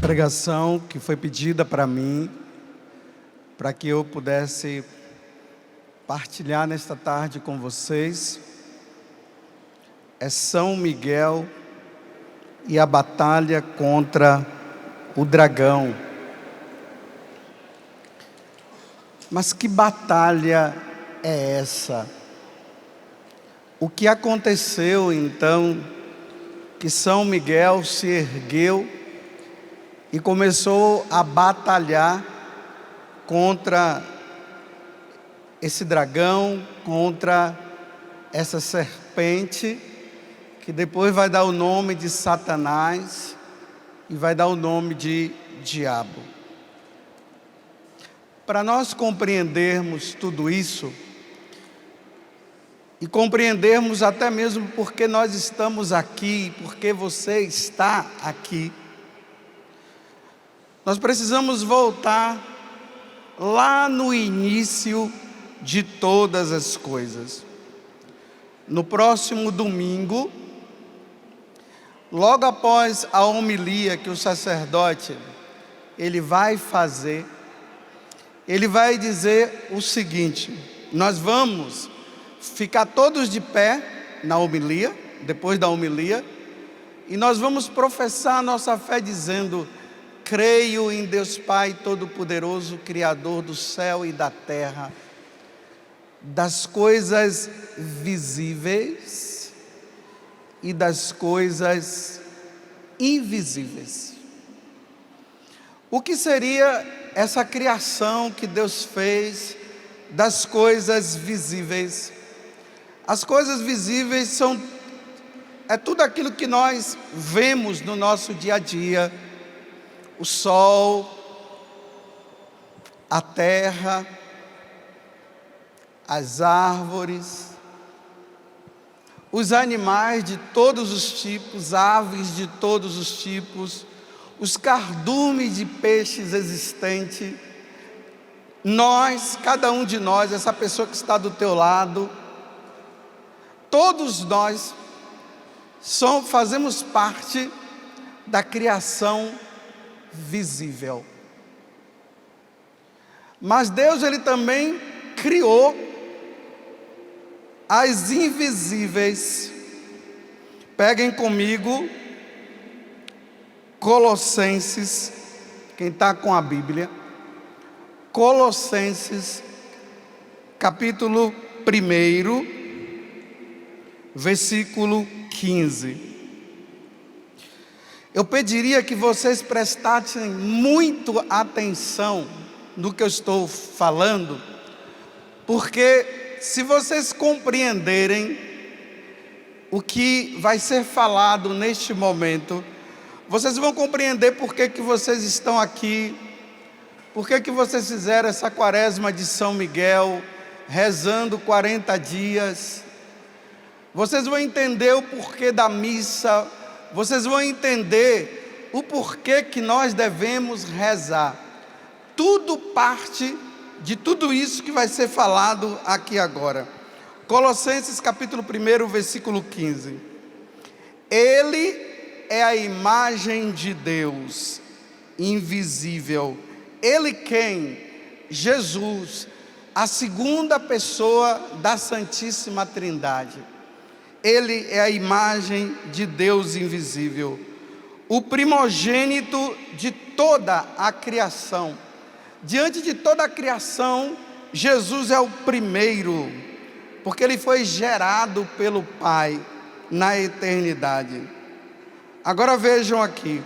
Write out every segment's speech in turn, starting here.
pregação que foi pedida para mim, para que eu pudesse partilhar nesta tarde com vocês, é São Miguel e a batalha contra o dragão. Mas que batalha é essa? O que aconteceu então que São Miguel se ergueu e começou a batalhar contra esse dragão, contra essa serpente, que depois vai dar o nome de Satanás e vai dar o nome de diabo. Para nós compreendermos tudo isso, e compreendermos até mesmo porque nós estamos aqui, porque você está aqui, nós precisamos voltar lá no início de todas as coisas. No próximo domingo, logo após a homilia que o sacerdote ele vai fazer, ele vai dizer o seguinte: nós vamos ficar todos de pé na homilia, depois da homilia, e nós vamos professar a nossa fé dizendo: creio em Deus Pai Todo-Poderoso, Criador do céu e da terra, das coisas visíveis e das coisas invisíveis. O que seria essa criação que Deus fez das coisas visíveis? As coisas visíveis é tudo aquilo que nós vemos no nosso dia a dia: o sol, a terra, as árvores, os animais de todos os tipos, aves de todos os tipos, os cardumes de peixes existentes. Nós, cada um de nós, essa pessoa que está do teu lado, todos nós fazemos parte da criação visível. Mas Deus, ele também criou as invisíveis. Peguem comigo Colossenses, quem está com a Bíblia, Colossenses, capítulo 1, versículo 15. Eu pediria que vocês prestassem muito atenção no que eu estou falando, porque se vocês compreenderem o que vai ser falado neste momento, vocês vão compreender por que vocês estão aqui, por que vocês fizeram essa quaresma de São Miguel, rezando 40 dias. Vocês vão entender o porquê da missa, vocês vão entender o porquê que nós devemos rezar. Tudo parte de tudo isso que vai ser falado aqui agora. Colossenses capítulo 1, versículo 15. Ele é a imagem de Deus, invisível. Ele quem? Jesus, a segunda pessoa da Santíssima Trindade. Ele é a imagem de Deus invisível, o primogênito de toda a criação. Diante de toda a criação, Jesus é o primeiro, porque ele foi gerado pelo Pai na eternidade. Agora vejam aqui: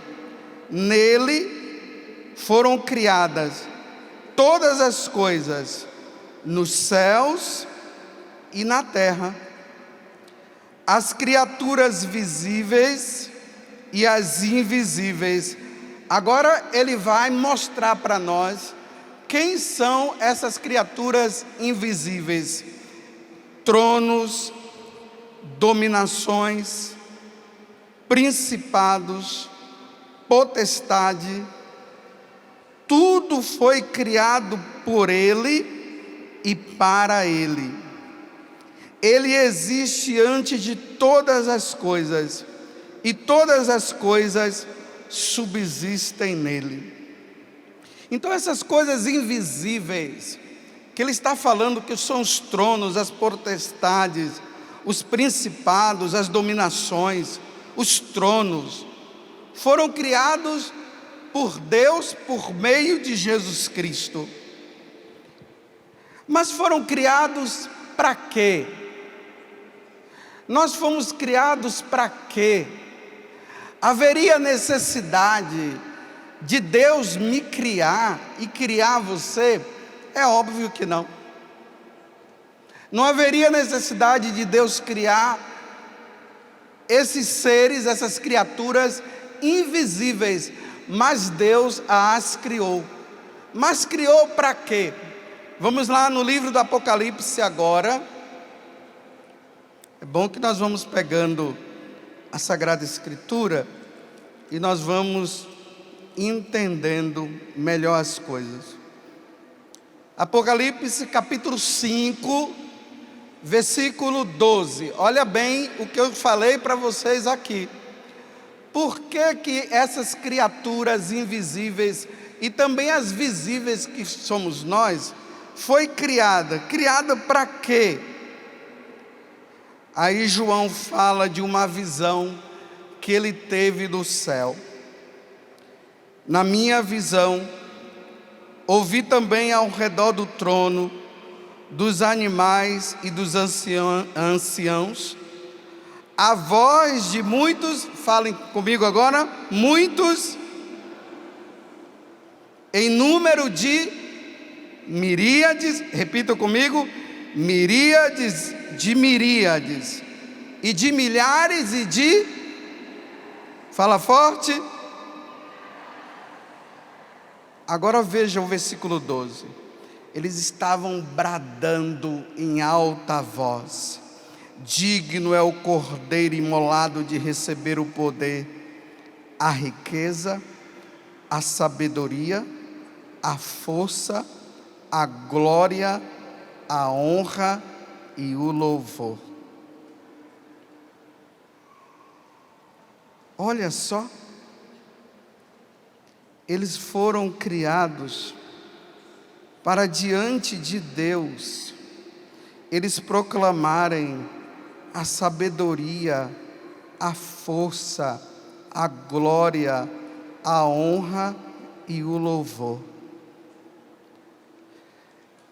nele foram criadas todas as coisas, nos céus e na terra, as criaturas visíveis e as invisíveis. Agora ele vai mostrar para nós quem são essas criaturas invisíveis: tronos, dominações, principados, potestade. Tudo foi criado por ele e para ele. Ele existe antes de todas as coisas, e todas as coisas subsistem nele. Então essas coisas invisíveis, que ele está falando que são os tronos, as potestades, os principados, as dominações, os tronos, foram criados por Deus por meio de Jesus Cristo. Mas foram criados para quê? Nós fomos criados para quê? Haveria necessidade de Deus me criar e criar você? É óbvio que não. Não haveria necessidade de Deus criar esses seres, essas criaturas invisíveis, mas Deus as criou. Mas criou para quê? Vamos lá no livro do Apocalipse agora. É bom que nós vamos pegando a Sagrada Escritura e nós vamos entendendo melhor as coisas. Apocalipse capítulo 5, versículo 12. Olha bem o que eu falei para vocês aqui. Por que que essas criaturas invisíveis e também as visíveis que somos nós, foi criada? Criada para quê? Aí João fala de uma visão que ele teve do céu. Na minha visão, ouvi também ao redor do trono, dos animais e dos anciãos, a voz de muitos, falem comigo agora, muitos, em número de miríades, repitam comigo, miríades de miríades, e de milhares e de, fala forte. Agora veja o versículo 12. Eles estavam bradando em alta voz: digno é o Cordeiro imolado de receber o poder, a riqueza, a sabedoria, a força, a glória, a honra e o louvor. Olha só, eles foram criados para diante de Deus eles proclamarem a sabedoria, a força, a glória, a honra e o louvor.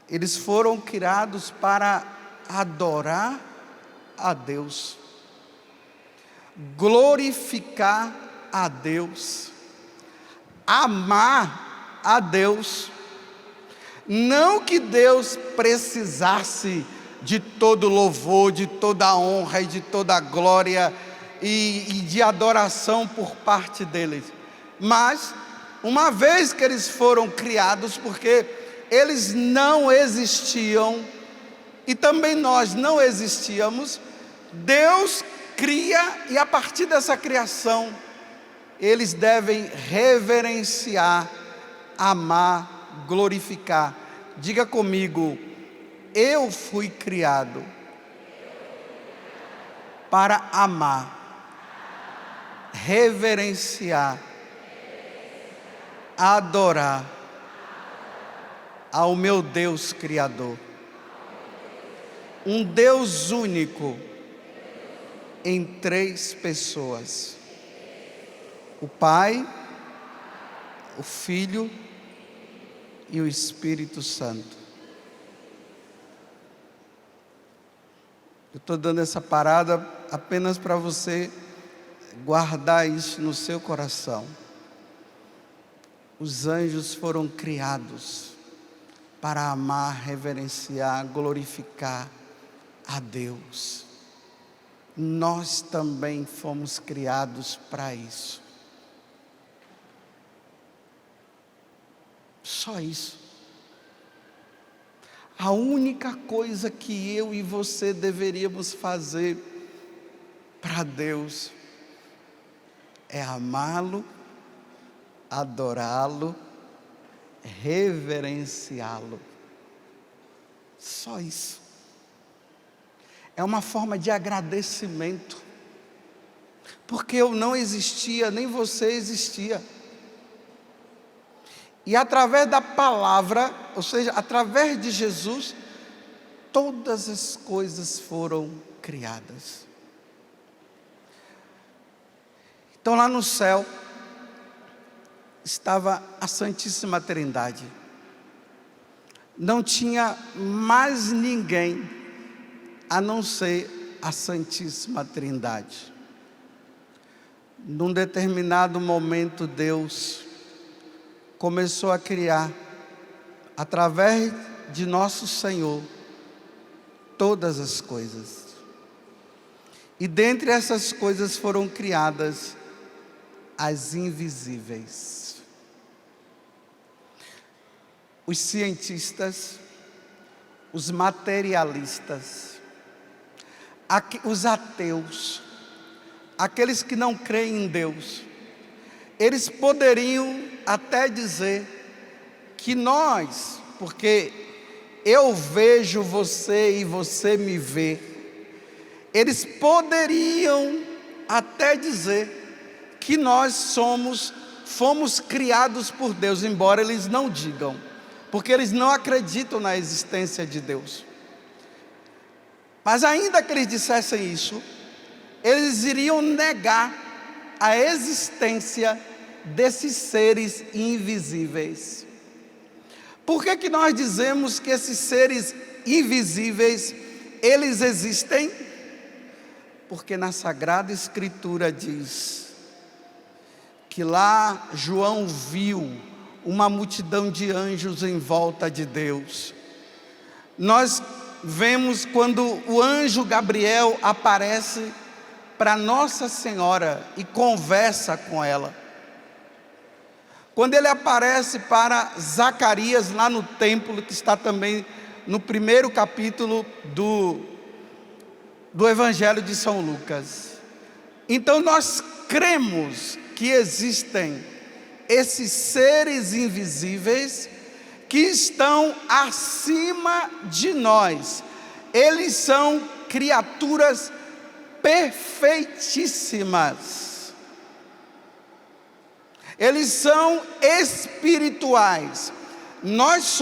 Eles foram criados para adorar a Deus, glorificar a Deus, amar a Deus. Não que Deus precisasse de todo louvor, de toda honra e de toda glória e de adoração por parte deles, mas uma vez que eles foram criados, porque eles não existiam e também nós não existíamos, Deus cria, e a partir dessa criação eles devem reverenciar, amar, glorificar. Diga comigo: eu fui criado para amar, reverenciar, adorar ao meu Deus Criador, um Deus único em três pessoas: o Pai, o Filho e o Espírito Santo. Eu estou dando essa parada apenas para você guardar isso no seu coração. Os anjos foram criados para amar, reverenciar, glorificar a Deus. Nós também fomos criados para isso. Só isso. A única coisa que eu e você deveríamos fazer para Deus é amá-lo, adorá-lo, reverenciá-lo. Só isso. É uma forma de agradecimento porque eu não existia, nem você existia. E através da palavra, ou seja, através de Jesus, todas as coisas foram criadas. Então lá no céu estava a Santíssima Trindade. Não tinha mais ninguém a não ser a Santíssima Trindade. Num determinado momento, Deus começou a criar, através de nosso Senhor, todas as coisas. E dentre essas coisas foram criadas as invisíveis. Os cientistas, os materialistas, os ateus, aqueles que não creem em Deus, eles poderiam até dizer que nós, porque eu vejo você e você me vê, eles poderiam até dizer que nós fomos criados por Deus, embora eles não digam, porque eles não acreditam na existência de Deus. Mas ainda que eles dissessem isso, eles iriam negar a existência desses seres invisíveis. Por que nós dizemos que esses seres invisíveis, eles existem? Porque na Sagrada Escritura diz que lá João viu uma multidão de anjos em volta de Deus. Nós vemos quando o anjo Gabriel aparece para Nossa Senhora e conversa com ela. Quando ele aparece para Zacarias lá no templo, que está também no primeiro capítulo do Evangelho de São Lucas. Então nós cremos que existem esses seres invisíveis que estão acima de nós. Eles são criaturas perfeitíssimas. Eles são espirituais. Nós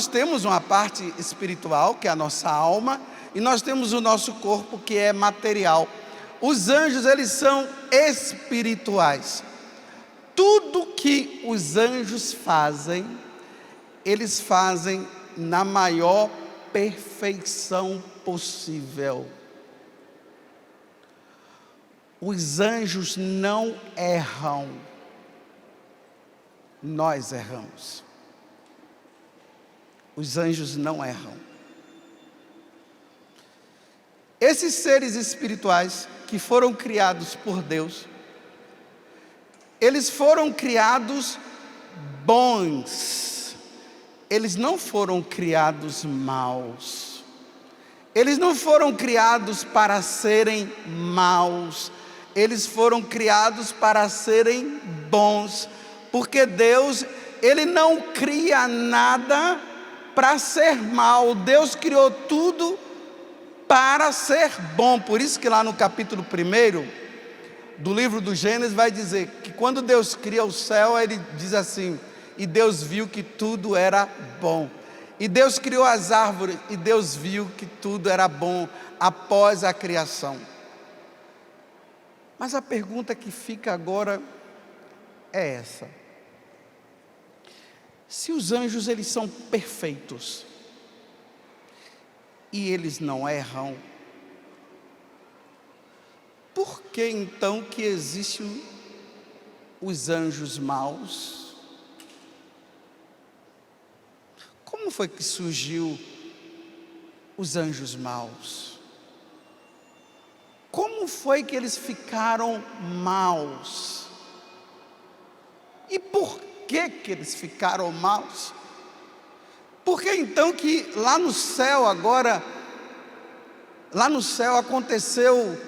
temos uma parte espiritual, que é a nossa alma, e nós temos o nosso corpo, que é material. Os anjos, eles são espirituais. Tudo que os anjos fazem, eles fazem na maior perfeição possível. Os anjos não erram, nós erramos. Os anjos não erram. Esses seres espirituais que foram criados por Deus, eles foram criados bons, eles não foram criados maus, eles não foram criados para serem maus, eles foram criados para serem bons, porque Deus, Ele não cria nada para ser mal. Deus criou tudo para ser bom. Por isso que lá no capítulo 1 do livro do Gênesis vai dizer que quando Deus cria o céu, Ele diz assim: e Deus viu que tudo era bom. E Deus criou as árvores, e Deus viu que tudo era bom após a criação. Mas a pergunta que fica agora é essa: se os anjos, eles são perfeitos e eles não erram, por que então que existem os anjos maus? Como foi que surgiu os anjos maus? Como foi que eles ficaram maus? E por que eles ficaram maus? Por que então que lá no céu agora, lá no céu aconteceu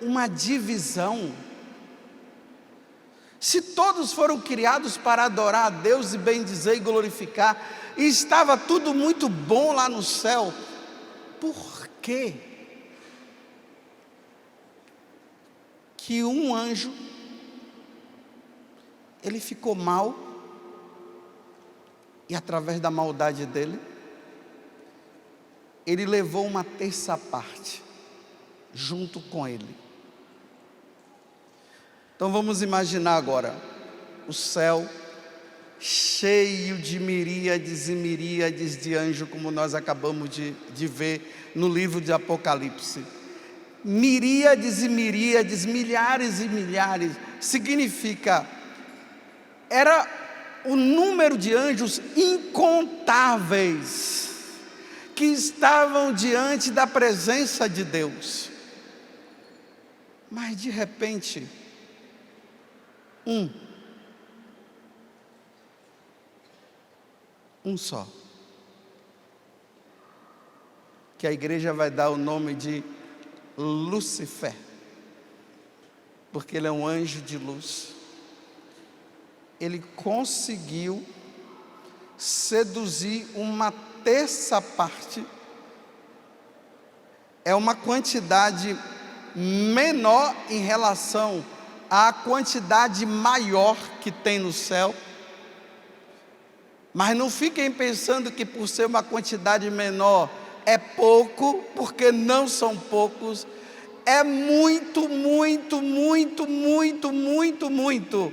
uma divisão? Se todos foram criados para adorar a Deus e bendizer e glorificar, e estava tudo muito bom lá no céu, por que que um anjo, ele ficou mal, e através da maldade dele, ele levou uma terça parte junto com ele. Então vamos imaginar agora o céu cheio de miríades e miríades de anjos, como nós acabamos de ver no livro de Apocalipse. Miríades e miríades, milhares e milhares, significa, era o número de anjos incontáveis que estavam diante da presença de Deus. Mas de repente, um só, que a igreja vai dar o nome de Lúcifer, porque ele é um anjo de luz. Ele conseguiu seduzir uma terça parte, é uma quantidade menor em relação à quantidade maior que tem no céu. Mas não fiquem pensando que por ser uma quantidade menor é pouco, porque não são poucos. É muito, muito, muito, muito, muito, muito,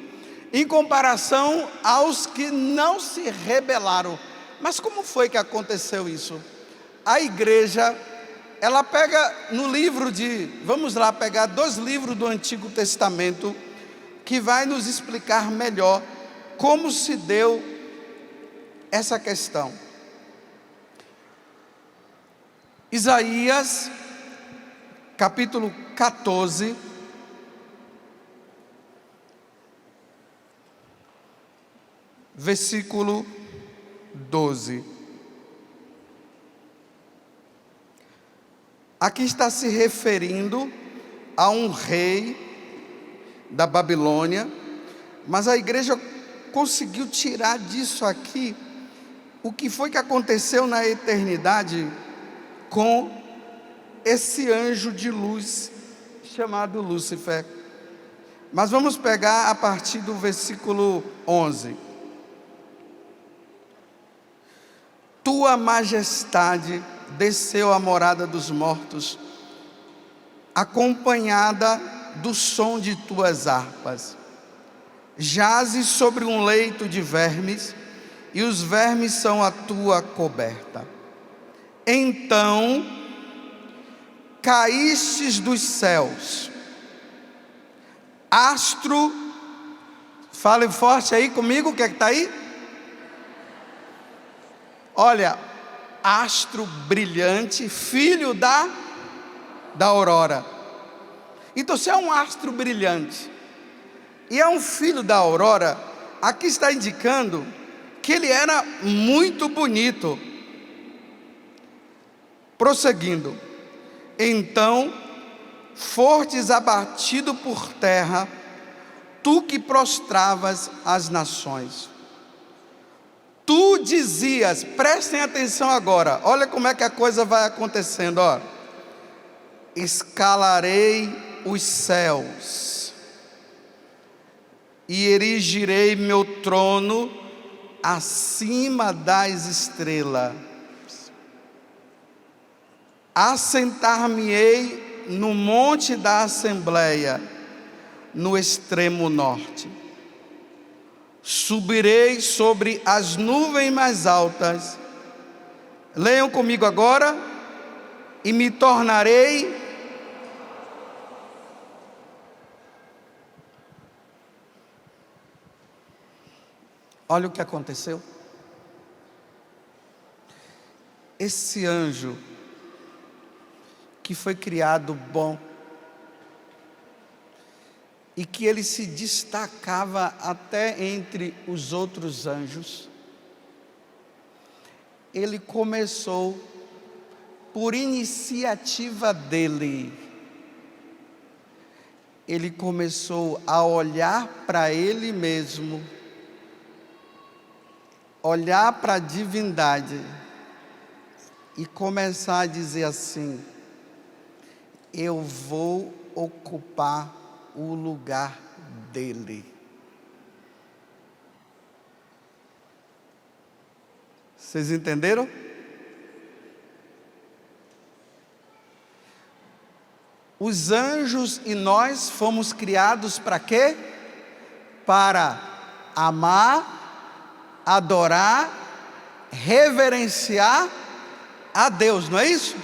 em comparação aos que não se rebelaram. Mas como foi que aconteceu isso? A igreja, ela pega no livro vamos lá pegar 2 livros do Antigo Testamento, que vai nos explicar melhor como se deu essa questão. Isaías, capítulo 14, versículo 12. Aqui está se referindo a um rei da Babilônia, mas a igreja conseguiu tirar disso aqui o que foi que aconteceu na eternidade com esse anjo de luz chamado Lúcifer. Mas vamos pegar a partir do versículo 11. Tua majestade desceu à morada dos mortos, acompanhada do som de tuas harpas. Jazes sobre um leito de vermes, e os vermes são a tua coberta. Então caístes dos céus, astro, fale forte aí comigo, o que é que está aí? Olha, astro brilhante, filho da aurora. Então, se é um astro brilhante e é um filho da aurora, aqui está indicando que ele era muito bonito. Prosseguindo, então fostes abatido por terra, tu que prostravas as nações. Tu dizias, prestem atenção agora, olha como é que a coisa vai acontecendo, ó. Escalarei os céus e erigirei meu trono acima das estrelas. Assentar-me-ei no monte da Assembleia, no extremo norte. Subirei sobre as nuvens mais altas. Leiam comigo agora. E me tornarei olha o que aconteceu. Esse anjo que foi criado bom e que ele se destacava até entre os outros anjos, ele começou, por iniciativa dele, ele começou a olhar para ele mesmo, olhar para a divindade e começar a dizer assim: eu vou ocupar o lugar dele. Vocês entenderam? Os anjos e nós fomos criados para quê? Para amar, adorar, reverenciar a Deus, não é isso?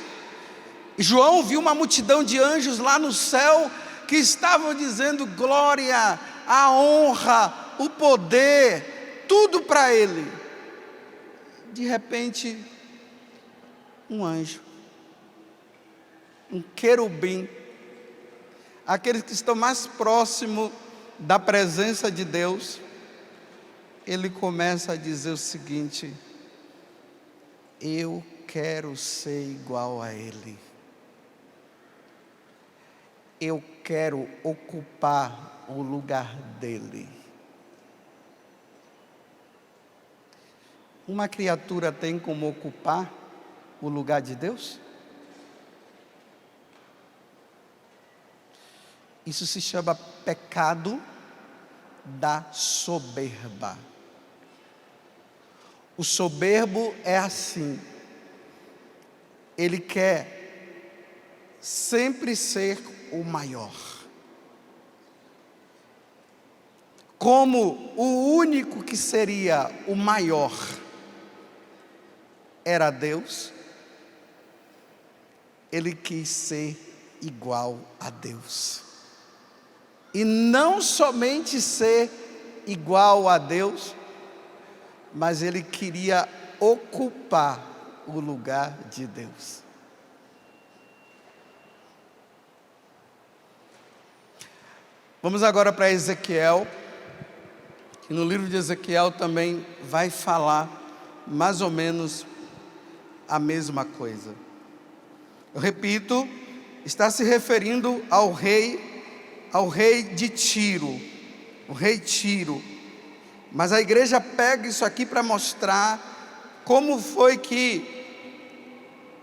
E João viu uma multidão de anjos lá no céu que estavam dizendo glória, a honra, o poder, tudo para ele. De repente, um anjo, um querubim, aqueles que estão mais próximos da presença de Deus, ele começa a dizer o seguinte: eu quero ser igual a ele. Eu quero ocupar o lugar dele. Uma criatura tem como ocupar o lugar de Deus? Isso se chama pecado da soberba. O soberbo é assim. Ele quer sempre ser o maior. Como o único que seria o maior era Deus, ele quis ser igual a Deus. E não somente ser igual a Deus, mas ele queria ocupar o lugar de Deus. Vamos agora para Ezequiel, que no livro de Ezequiel também vai falar mais ou menos a mesma coisa. Eu repito, está se referindo ao rei de Tiro, o rei Tiro. Mas a igreja pega isso aqui para mostrar como foi que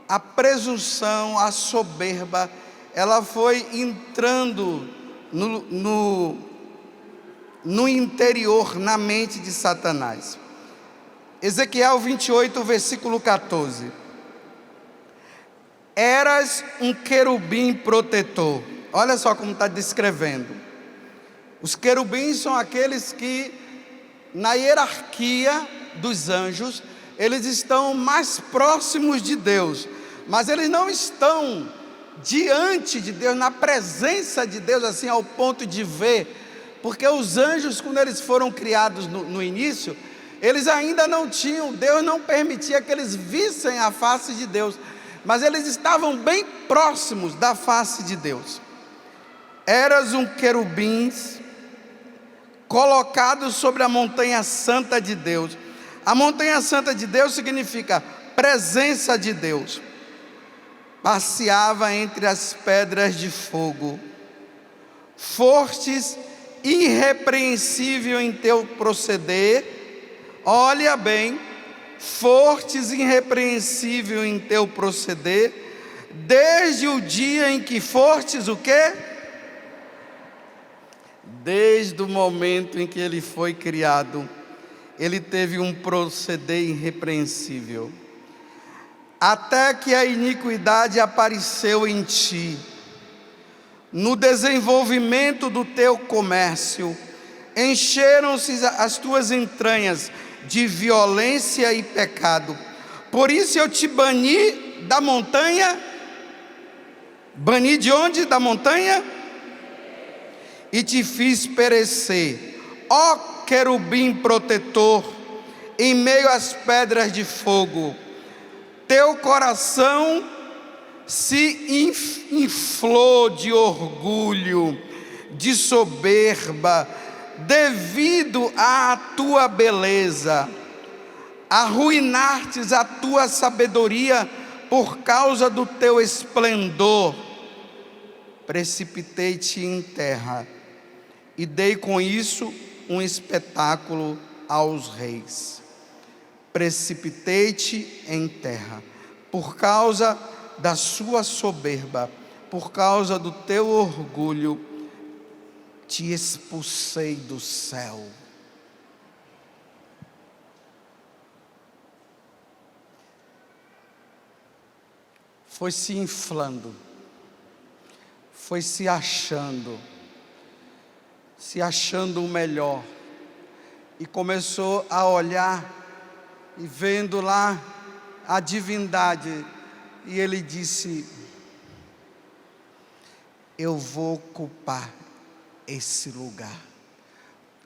a presunção, a soberba, ela foi entrando no interior, na mente de Satanás. Ezequiel 28, versículo 14. Eras um querubim protetor. Olha só como está descrevendo. Os querubins são aqueles que, na hierarquia dos anjos, eles estão mais próximos de Deus, mas eles não estão diante de Deus, na presença de Deus, assim ao ponto de ver, porque os anjos, quando eles foram criados no início, eles ainda não tinham, Deus não permitia que eles vissem a face de Deus, mas eles estavam bem próximos da face de Deus. Eras um querubim colocado sobre a montanha santa de Deus. A montanha santa de Deus significa presença de Deus. Passeava entre as pedras de fogo, fortes, irrepreensível em teu proceder. Olha bem, fortes, irrepreensível em teu proceder, desde o dia em que fortes o quê? Desde o momento em que ele foi criado, ele teve um proceder irrepreensível. Até que a iniquidade apareceu em ti, no desenvolvimento do teu comércio, encheram-se as tuas entranhas de violência e pecado. Por isso eu te bani da montanha. Bani de onde? Da montanha? E te fiz perecer, ó querubim protetor, em meio às pedras de fogo. Teu coração se inflou de orgulho, de soberba, devido à tua beleza. Arruinastes a tua sabedoria por causa do teu esplendor. Precipitei-te em terra e dei com isso um espetáculo aos reis. Precipitei-te em terra, por causa da sua soberba, por causa do teu orgulho, te expulsei do céu. Foi se inflando, foi se achando o melhor, e começou a olhar e vendo lá a divindade, e ele disse: eu vou ocupar esse lugar.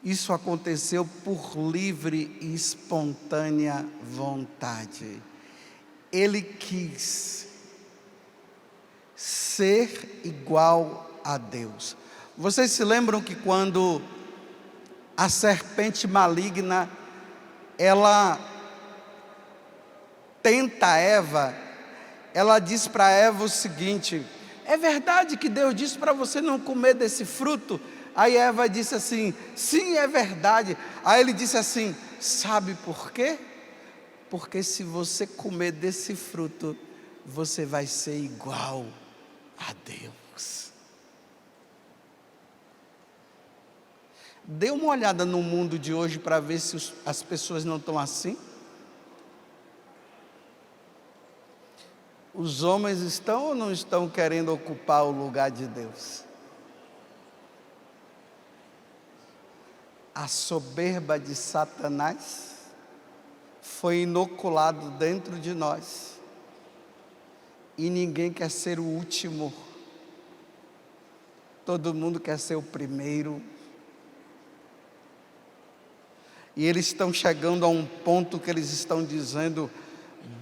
Isso aconteceu por livre e espontânea vontade. Ele quis ser igual a Deus. Vocês se lembram que quando a serpente maligna, ela tenta Eva, ela diz para Eva o seguinte: é verdade que Deus disse para você não comer desse fruto? Aí Eva disse assim: sim, é verdade. Aí ele disse assim: sabe por quê? Porque se você comer desse fruto, você vai ser igual a Deus. Dê uma olhada no mundo de hoje para ver se as pessoas não estão assim. Os homens estão ou não estão querendo ocupar o lugar de Deus? A soberba de Satanás foi inoculado dentro de nós, e ninguém quer ser o último, todo mundo quer ser o primeiro. E eles estão chegando a um ponto que eles estão dizendo: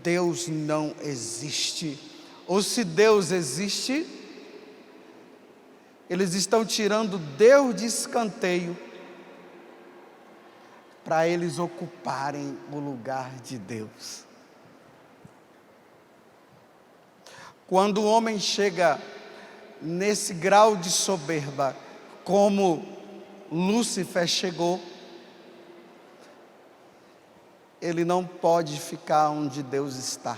Deus não existe. Ou se Deus existe, eles estão tirando Deus de escanteio para eles ocuparem o lugar de Deus. Quando o homem chega nesse grau de soberba, como Lúcifer chegou, ele não pode ficar onde Deus está.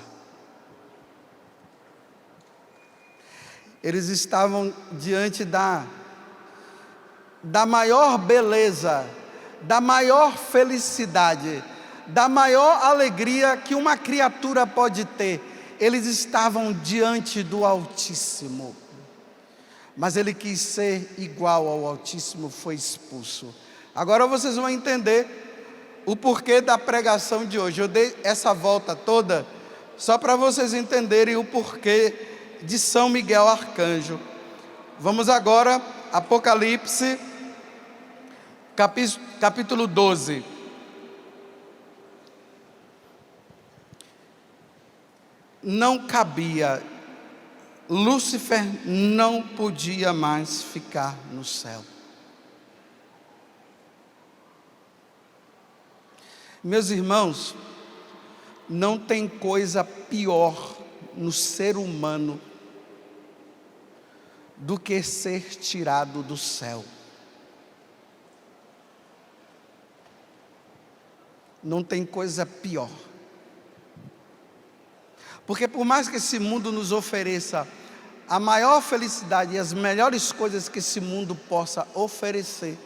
Eles estavam diante da maior beleza, da maior felicidade, da maior alegria que uma criatura pode ter. Eles estavam diante do Altíssimo, mas ele quis ser igual ao Altíssimo, foi expulso. Agora vocês vão entender o porquê da pregação de hoje. Eu dei essa volta toda só para vocês entenderem o porquê de São Miguel Arcanjo. Vamos agora, Apocalipse, capítulo 12. Não cabia, Lúcifer não podia mais ficar no céu. Meus irmãos, não tem coisa pior no ser humano do que ser tirado do céu. Não tem coisa pior. Porque por mais que esse mundo nos ofereça a maior felicidade e as melhores coisas que esse mundo possa oferecer,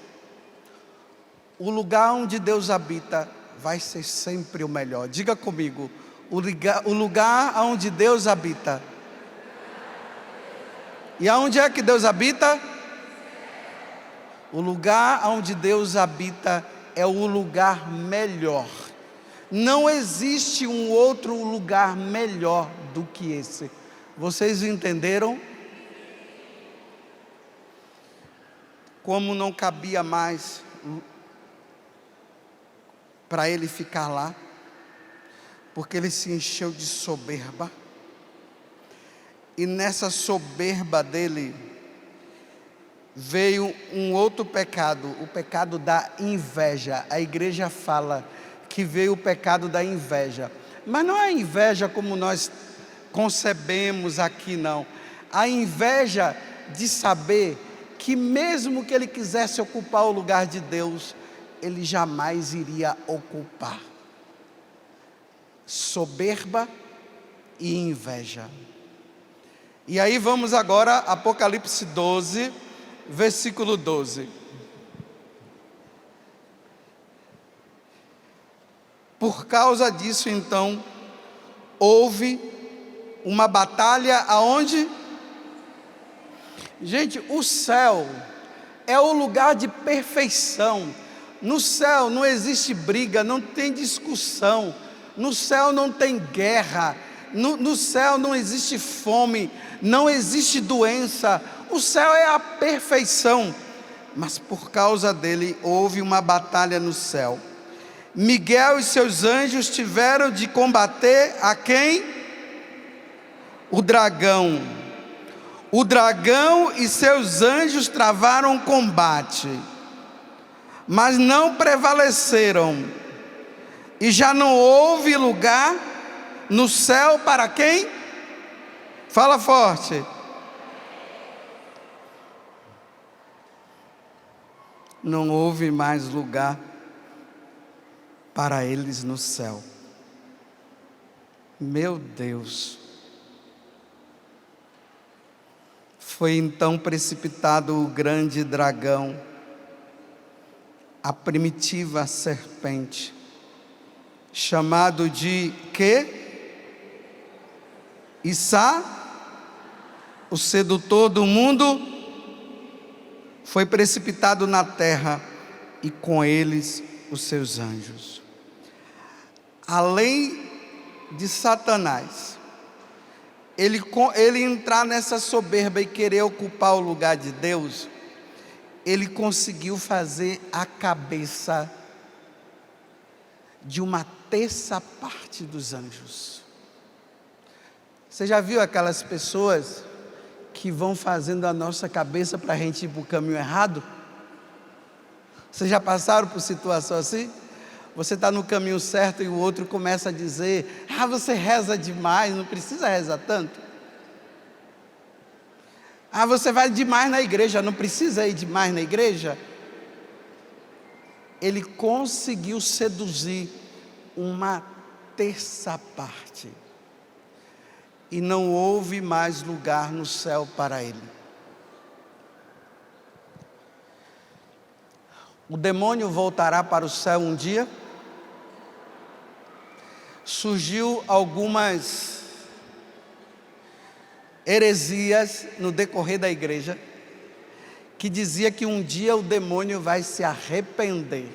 o lugar onde Deus habita vai ser sempre o melhor. Diga comigo: o lugar onde Deus habita. E aonde é que Deus habita? O lugar onde Deus habita é o lugar melhor. Não existe um outro lugar melhor do que esse. Vocês entenderam? Como não cabia mais para ele ficar lá, porque ele se encheu de soberba, e nessa soberba dele veio um outro pecado, o pecado da inveja. A igreja fala que veio o pecado da inveja, mas não é a inveja como nós concebemos aqui, não. A inveja de saber que mesmo que ele quisesse ocupar o lugar de Deus, ele jamais iria ocupar. Soberba e inveja. E aí vamos agora, Apocalipse 12, versículo 12. Por causa disso, então, houve uma batalha aonde? Gente, o céu é o lugar de perfeição. No céu não existe briga, não tem discussão. No céu não tem guerra. No céu não existe fome, não existe doença. O céu é a perfeição. Mas por causa dele houve uma batalha no céu. Miguel e seus anjos tiveram de combater a quem? O dragão. O dragão e seus anjos travaram combate, mas não prevaleceram. E já não houve lugar no céu para quem? Fala forte. Não houve mais lugar para eles no céu. Meu Deus. Foi então precipitado o grande dragão, a primitiva serpente, chamado de quê? Issa, o sedutor do mundo, foi precipitado na terra e com eles os seus anjos. Além de Satanás, ele entrar nessa soberba e querer ocupar o lugar de Deus, ele conseguiu fazer a cabeça de uma terça parte dos anjos. Você já viu aquelas pessoas que vão fazendo a nossa cabeça para a gente ir para o caminho errado? Vocês já passaram por situação assim? Você está no caminho certo e o outro começa a dizer: você reza demais, não precisa rezar tanto. Você vai demais na igreja, não precisa ir demais na igreja. Ele conseguiu seduzir uma terça parte. E não houve mais lugar no céu para ele. O demônio voltará para o céu um dia. Surgiu algumas heresias no decorrer da igreja, que dizia que um dia o demônio vai se arrepender.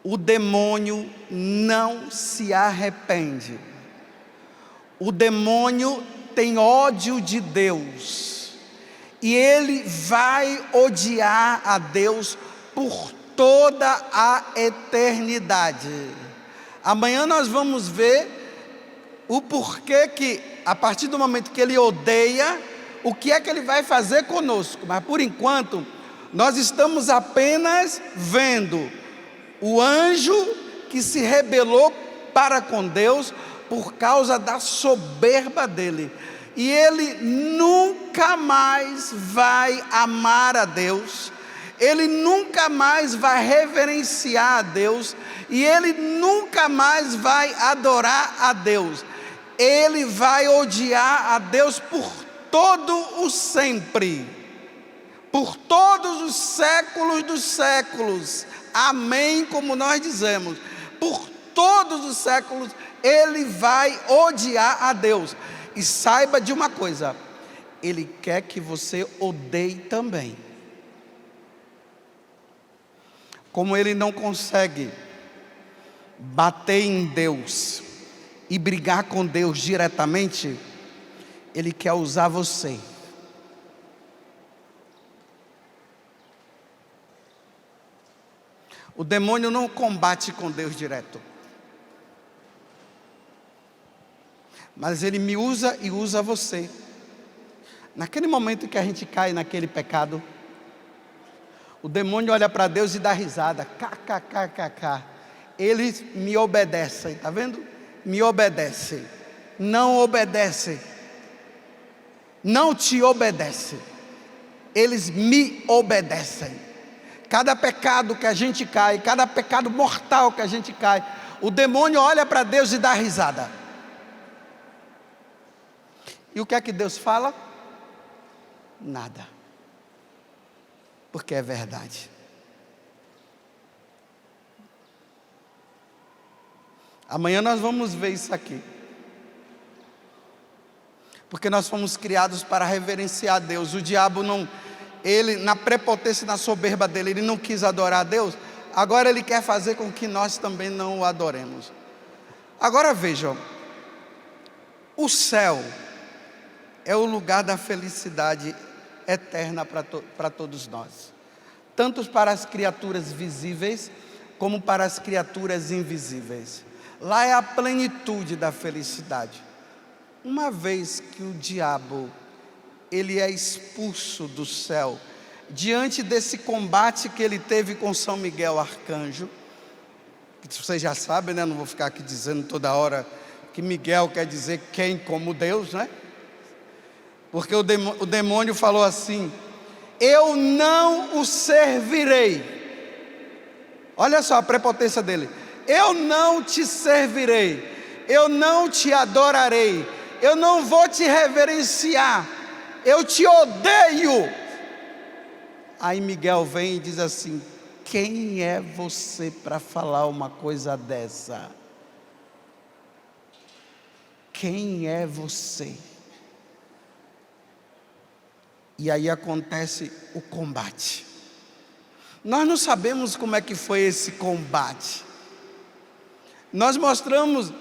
O demônio não se arrepende. O demônio tem ódio de Deus. E ele vai odiar a Deus por toda a eternidade. Amanhã nós vamos ver o porquê que, a partir do momento que ele odeia, o que é que ele vai fazer conosco. Mas por enquanto, nós estamos apenas vendo o anjo que se rebelou para com Deus por causa da soberba dele. E ele nunca mais vai amar a Deus, ele nunca mais vai reverenciar a Deus, e ele nunca mais vai adorar a Deus. Ele vai odiar a Deus por todo o sempre, por todos os séculos dos séculos. Amém, como nós dizemos. Por todos os séculos ele vai odiar a Deus. E saiba de uma coisa: ele quer que você odeie também. Como ele não consegue bater em Deus e brigar com Deus diretamente, ele quer usar você. O demônio não combate com Deus direto, mas ele me usa e usa você. Naquele momento que a gente cai naquele pecado, o demônio olha para Deus e dá risada. KKKKK. Eles me obedecem, está vendo? Me obedecem. Não obedecem. Não te obedecem. Eles me obedecem. Cada pecado que a gente cai, cada pecado mortal que a gente cai, o demônio olha para Deus e dá risada. E o que é que Deus fala? Nada. porque é verdade. Amanhã nós vamos ver isso aqui. Porque nós fomos criados para reverenciar a Deus. O diabo não, ele na prepotência e na soberba dele, ele não quis adorar a Deus. Agora ele quer fazer com que nós também não o adoremos. Agora vejam, o céu é o lugar da felicidade eterna para todos nós. Tanto para as criaturas visíveis, como para as criaturas invisíveis. Lá é a plenitude da felicidade. Uma vez que o diabo, ele é expulso do céu, diante desse combate que ele teve com São Miguel Arcanjo, que vocês já sabem, né? Não vou ficar aqui dizendo toda hora que Miguel quer dizer quem como Deus, né? Porque o demônio falou assim: eu não o servirei. Olha só a prepotência dele: eu não te servirei, eu não te adorarei, eu não vou te reverenciar, eu te odeio. Aí Miguel vem e diz assim: quem é você para falar uma coisa dessa? Quem é você? E aí acontece o combate. Nós não sabemos como é que foi esse combate. Nós mostramos,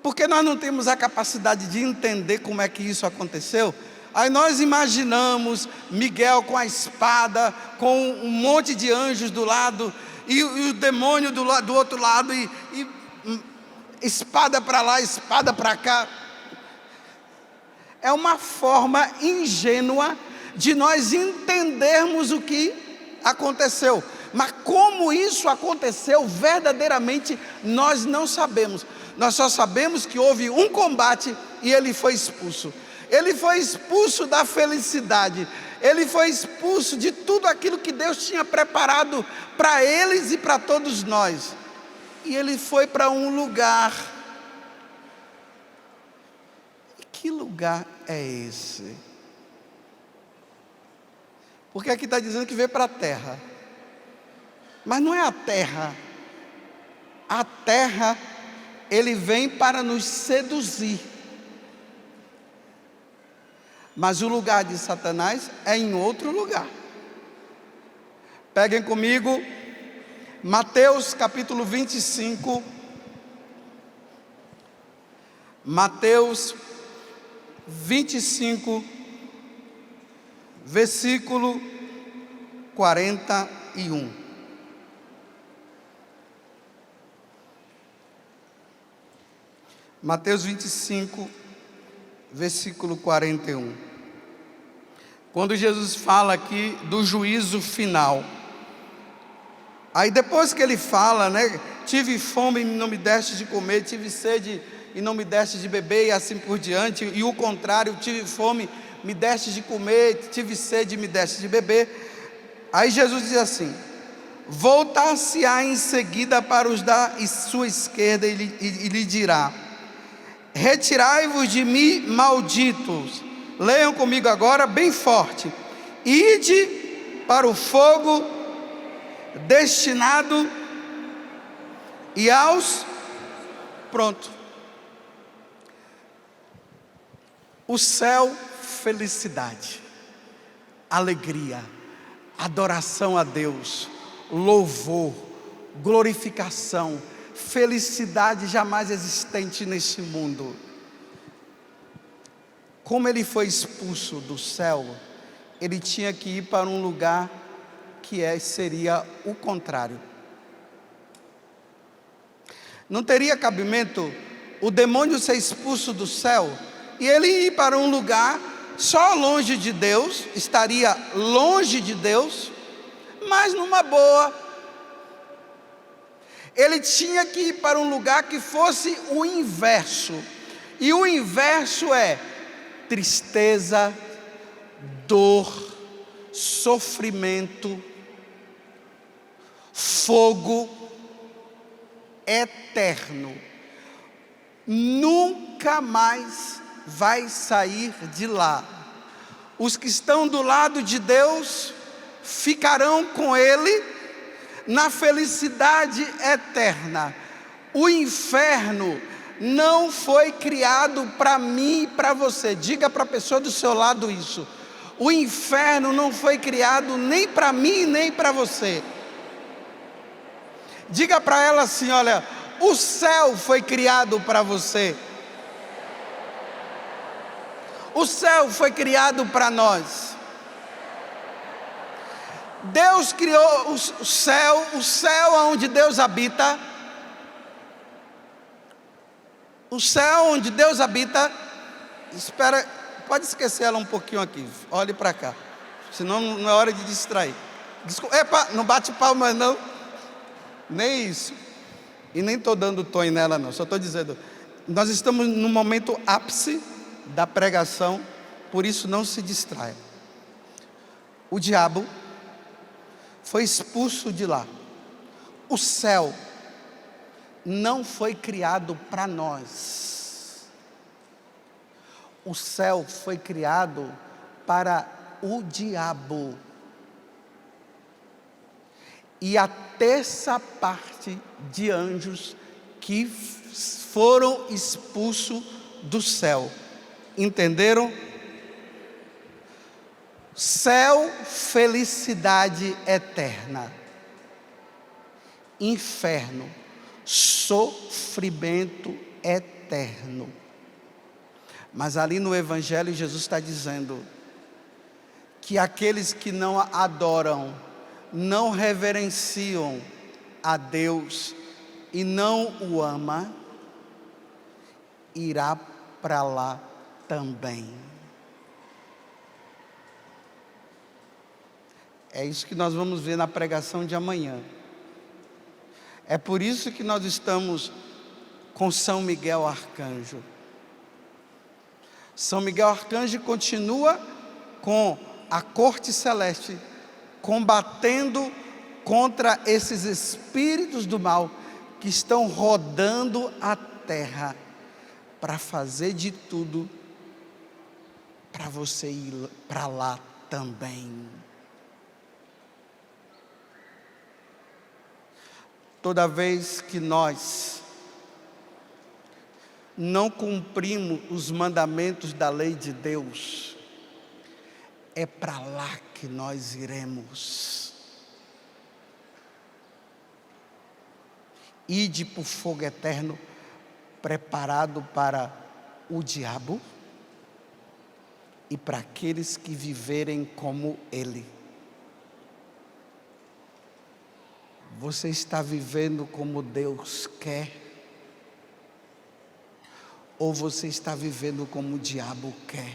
porque nós não temos a capacidade de entender como é que isso aconteceu. Aí nós imaginamos Miguel com a espada, com um monte de anjos do lado, e o demônio do outro lado, e espada para lá, espada para cá. É uma forma ingênua de nós entendermos o que aconteceu. Mas como isso aconteceu verdadeiramente, nós não sabemos. Nós só sabemos que houve um combate e ele foi expulso. Ele foi expulso da felicidade. Ele foi expulso de tudo aquilo que Deus tinha preparado para eles e para todos nós. E ele foi para um lugar. E que lugar é esse? Porque aqui está dizendo que veio para a terra. Mas não é a terra. A terra, ele vem para nos seduzir. Mas o lugar de Satanás é em outro lugar. Peguem comigo Mateus capítulo 25. Mateus 25, versículo 41. Mateus 25, versículo 41. Quando Jesus fala aqui do juízo final. Aí depois que ele fala, né? Tive fome e não me deste de comer, tive sede e não me deste de beber, e assim por diante. E o contrário, tive fome, me deste de comer, tive sede e me deste de beber. Aí Jesus diz assim: voltar-se-á em seguida para os da sua esquerda e lhe dirá: retirai-vos de mim, malditos. Leiam comigo agora bem forte: ide para o fogo destinado e aos... Pronto. O céu, felicidade, alegria, adoração a Deus, louvor, glorificação, felicidade jamais existente nesse mundo. Como ele foi expulso do céu, ele tinha que ir para um lugar que seria o contrário. Não teria cabimento o demônio ser expulso do céu e ele ir para um lugar só longe de Deus, estaria longe de Deus, mas numa boa. Ele tinha que ir para um lugar que fosse o inverso. E o inverso é tristeza, dor, sofrimento, fogo eterno. Nunca mais vai sair de lá. Os que estão do lado de Deus, ficarão com Ele na felicidade eterna. O inferno não foi criado para mim e para você. Diga para a pessoa do seu lado isso. O inferno não foi criado nem para mim nem para você. Diga para ela assim: olha, o céu foi criado para você. O céu foi criado para nós. Deus criou o céu onde Deus habita. O céu onde Deus habita. Espera, pode esquecer ela um pouquinho aqui. Olhe para cá. Senão não é hora de distrair. Epa, não bate palma não. Nem isso. E nem estou dando tom nela não. Só estou dizendo. Nós estamos no momento ápice da pregação. Por isso não se distraia. O diabo foi expulso de lá. O céu não foi criado para nós. O céu foi criado para o diabo. E a terça parte de anjos que foram expulsos do céu. Entenderam? Céu, felicidade eterna. Inferno, sofrimento eterno. Mas ali no Evangelho Jesus está dizendo que aqueles que não adoram, não reverenciam a Deus e não o amam, irá para lá também. É isso que nós vamos ver na pregação de amanhã. É por isso que nós estamos com São Miguel Arcanjo. São Miguel Arcanjo continua com a corte celeste, combatendo contra esses espíritos do mal que estão rodando a terra para fazer de tudo para você ir para lá também. Toda vez que nós não cumprimos os mandamentos da lei de Deus, é para lá que nós iremos. Ide para o fogo eterno, preparado para o diabo e para aqueles que viverem como ele. Você está vivendo como Deus quer? Ou você está vivendo como o diabo quer?